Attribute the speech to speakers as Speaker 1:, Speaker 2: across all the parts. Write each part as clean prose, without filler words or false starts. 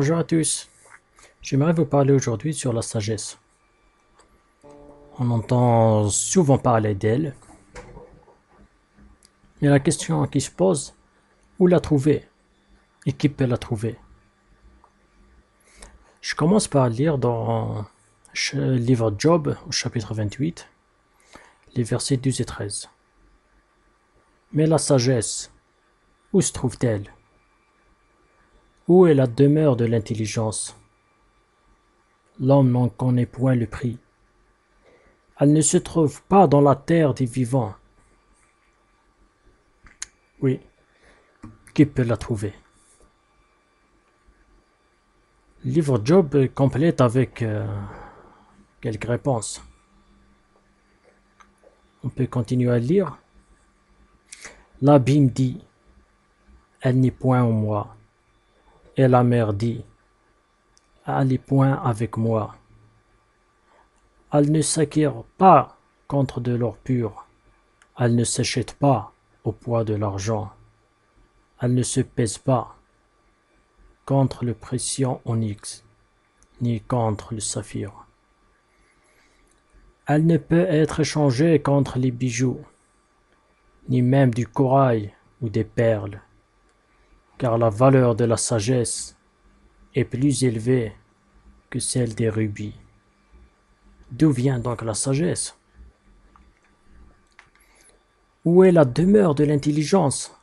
Speaker 1: Bonjour à tous, j'aimerais vous parler aujourd'hui sur la sagesse. On entend souvent parler d'elle, mais la question qui se pose, où la trouver et qui peut la trouver? Je commence par lire dans le livre de Job, au chapitre 28, les versets 12 et 13. Mais la sagesse, où se trouve-t-elle? Où est la demeure de l'intelligence? L'homme n'en connaît point le prix. Elle ne se trouve pas dans la terre des vivants. Oui, qui peut la trouver? Le livre Job complète avec quelques réponses. On peut continuer à lire. L'abîme dit, elle n'est point en moi. Et la mer dit, elle n'est point avec moi. Elle ne s'acquiert pas contre de l'or pur. Elle ne s'achète pas au poids de l'argent. Elle ne se pèse pas contre le précieux onyx, ni contre le saphir. Elle ne peut être échangée contre les bijoux, ni même du corail ou des perles, car la valeur de la sagesse est plus élevée que celle des rubis. D'où vient donc la sagesse? Où est la demeure de l'intelligence?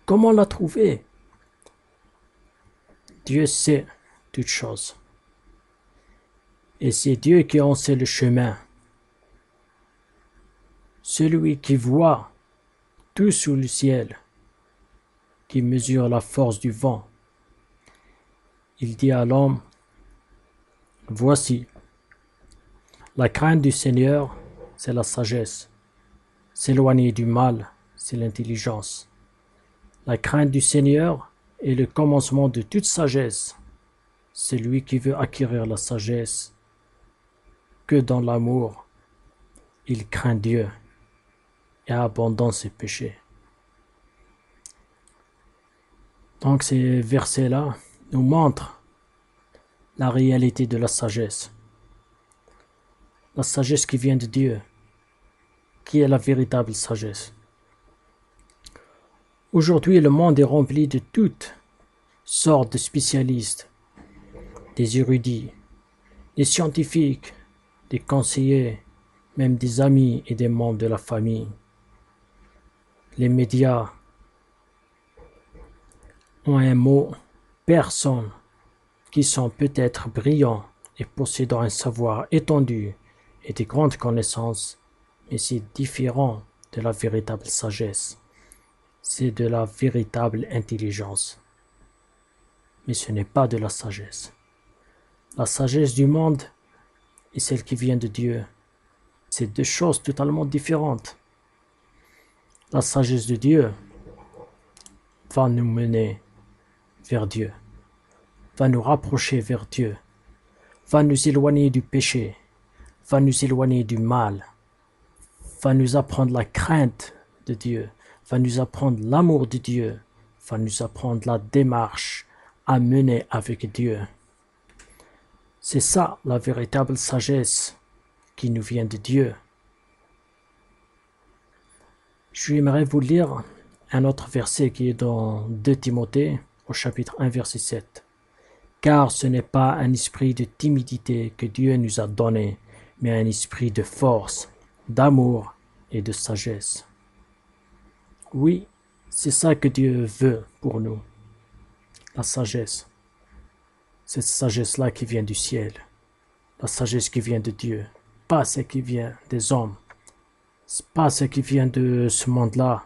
Speaker 1: Comment la trouver? Dieu sait toutes choses. Et c'est Dieu qui en sait le chemin. Celui qui voit tout sous le ciel, qui mesure la force du vent. Il dit à l'homme, voici, la crainte du Seigneur, c'est la sagesse. S'éloigner du mal, c'est l'intelligence. La crainte du Seigneur est le commencement de toute sagesse. Celui qui veut acquérir la sagesse, que dans l'amour, il craint Dieu et abandonne ses péchés. Donc ces versets-là nous montrent la réalité de la sagesse. La sagesse qui vient de Dieu, qui est la véritable sagesse. Aujourd'hui, le monde est rempli de toutes sortes de spécialistes, des érudits, des scientifiques, des conseillers, même des amis et des membres de la famille. Les médias ont un mot, personnes qui sont peut-être brillants et possédant un savoir étendu et de grandes connaissances, mais c'est différent de la véritable sagesse. C'est de la véritable intelligence. Mais ce n'est pas de la sagesse. La sagesse du monde et celle qui vient de Dieu, c'est deux choses totalement différentes. La sagesse de Dieu va nous mener vers Dieu, va nous rapprocher vers Dieu, va nous éloigner du péché, va nous éloigner du mal, va nous apprendre la crainte de Dieu, va nous apprendre l'amour de Dieu, va nous apprendre la démarche à mener avec Dieu. C'est ça la véritable sagesse qui nous vient de Dieu. J'aimerais vous lire un autre verset qui est dans 2 Timothée au chapitre 1 verset 7. Car ce n'est pas un esprit de timidité que Dieu nous a donné, mais un esprit de force, d'amour et de sagesse. Oui, c'est ça que Dieu veut pour nous, la sagesse. Cette sagesse-là qui vient du ciel, la sagesse qui vient de Dieu, pas celle qui vient des hommes, pas celle qui vient de ce monde-là,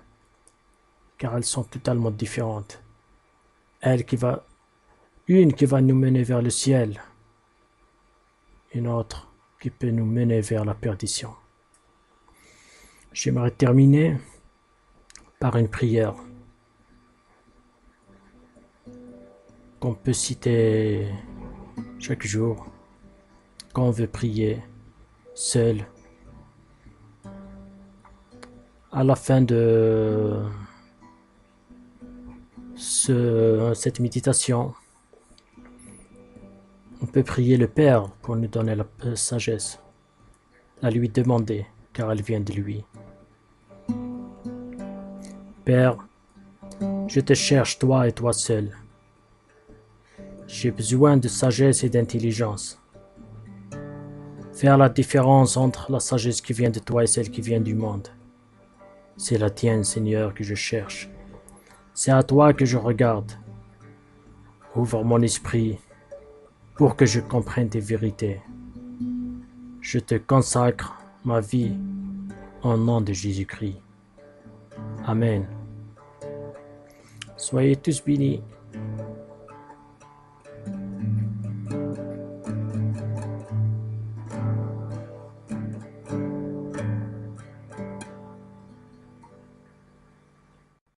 Speaker 1: car elles sont totalement différentes. Une qui va nous mener vers le ciel, une autre qui peut nous mener vers la perdition. J'aimerais terminer par une prière qu'on peut citer chaque jour quand on veut prier seul. À la fin de cette méditation, on peut prier le Père pour nous donner la sagesse, la lui demander, car elle vient de lui. Père, je te cherche toi et toi seul. J'ai besoin de sagesse et d'intelligence. Faire la différence entre la sagesse qui vient de toi et celle qui vient du monde. C'est la tienne, Seigneur, que je cherche. C'est à toi que je regarde. Ouvre mon esprit pour que je comprenne tes vérités. Je te consacre ma vie au nom de Jésus-Christ. Amen. Soyez tous bénis.